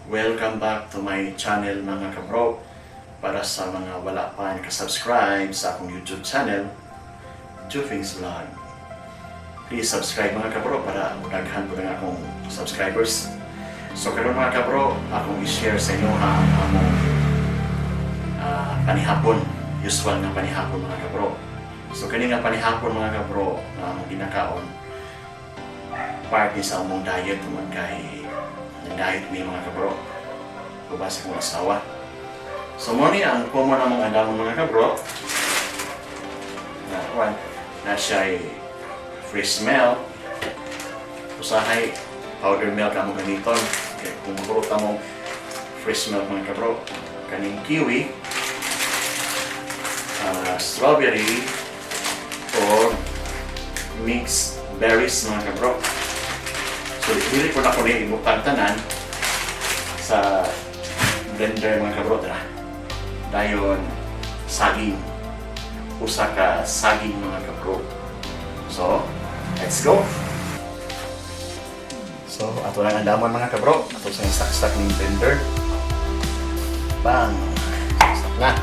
Welcome back to my channel mga kabro. Para sa mga wala pa nakasubscribe sa akong YouTube channel, Jufings Vlog. Please subscribe mga kabro para magdaghan ko ng akong subscribers. So karon mga kabro, akong i-share sa inyo ang among panihapon. Usual nga panihapon mga kabro. So kani nga panihapon mga kabro na among ginakaon, parte sa among diet naman kay diet ni mga kabro. Kubasa kong asawa. So mo ni ang common namang adamon mga kabro. Na siya fresh milk. Usahay powder milk among ganiton. Okay, kung magurot among fresh milk mga kabro, kaning kiwi, strawberry, or mixed berries mga kabro. So, dili ko na ko rin ibutang tanan sa blender mga kabro. Dayon, saging. Usa ka saging mga kabro. So, let's go! So, ato lang ang damon mga kabro. Ato sa istak-stak ng blender. Bang! Istak na.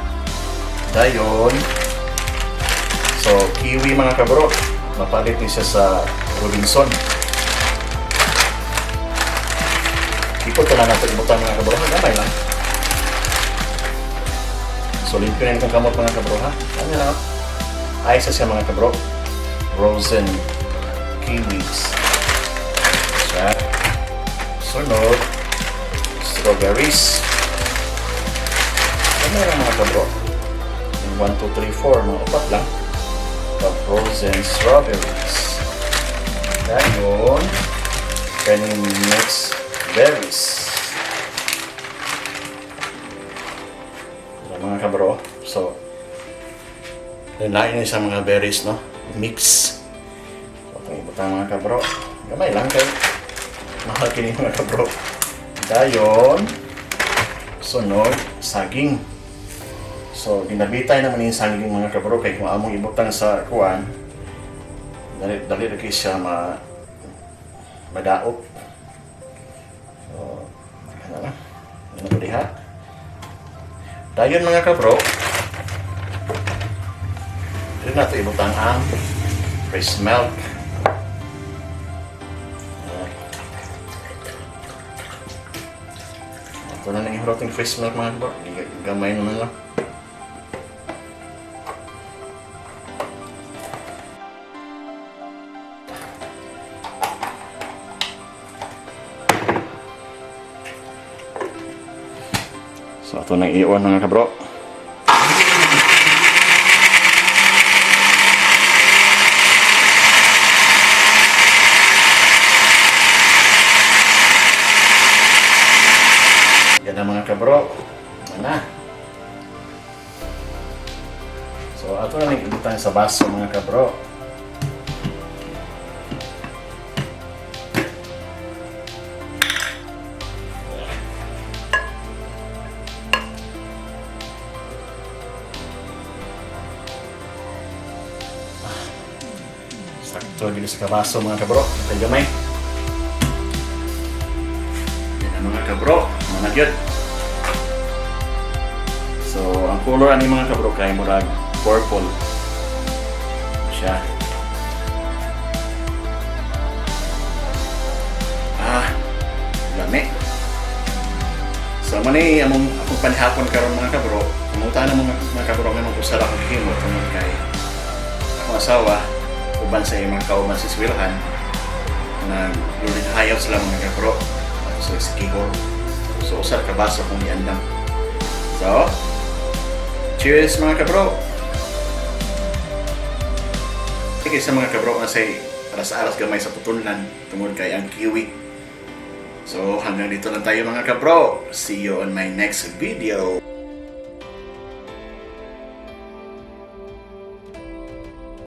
Dayon, so, kiwi mga kabro. Mapalit ni siya sa Robinson. Ipot ko lang natin ibutan mga kabro. Gamay lang. So, limpyo na yung kamot mga kabro ha. Ano na? Ay, isa siya mga kabro. Frozen kiwis. Siya. Sunod. Strawberries. Ano na mga kabro? 1, 2, 3, 4. Mga upat lang. The frozen strawberries. Dayon. Kaning mixed berries. Mga kabro. So, lain na sa mga berries, no? Mix. So, itong ibutang mga kabro. Gamay lang kayo. Mahal kini mga kabro. Dayon. Sunod, saging. So, ginabitay naman yung saging mga kabro. Kaya kung among ibutang sa kuwan, dali lagi siya madaop. So, ano na? Ano ko diha? Dayon mga kabro, ito na ito ibutang ang fresh milk. Ito na nang ihurot yung fresh milk mga kabro. Gamay naman lang. So ito nang iwan mga kabro. Yan na mga kabro. Ano? So ito na nang ibutan sa baso mga kabro. Sakto dito sa kabaso mga kabro. Ito gamay. Yan ang mga kabro. Mga nagyod. So, ang color ani mga kabro kay murag purple. Siya. Lami. So, mani akong panihapon karon mga kabro. Kumuta na mga kabro nga nung usara kong himot tungod kay akong asawa uban sa mga kauban sa eskwelahan na hayaw sila mga kabro so sikihor so usar ka baso kung iandam. So cheers mga kabro. Sige sa mga kabro na say aras-aras gamay sa putunlan tungod kay ang kiwi. So hanggang dito lang tayo mga kabro. See you on my next video.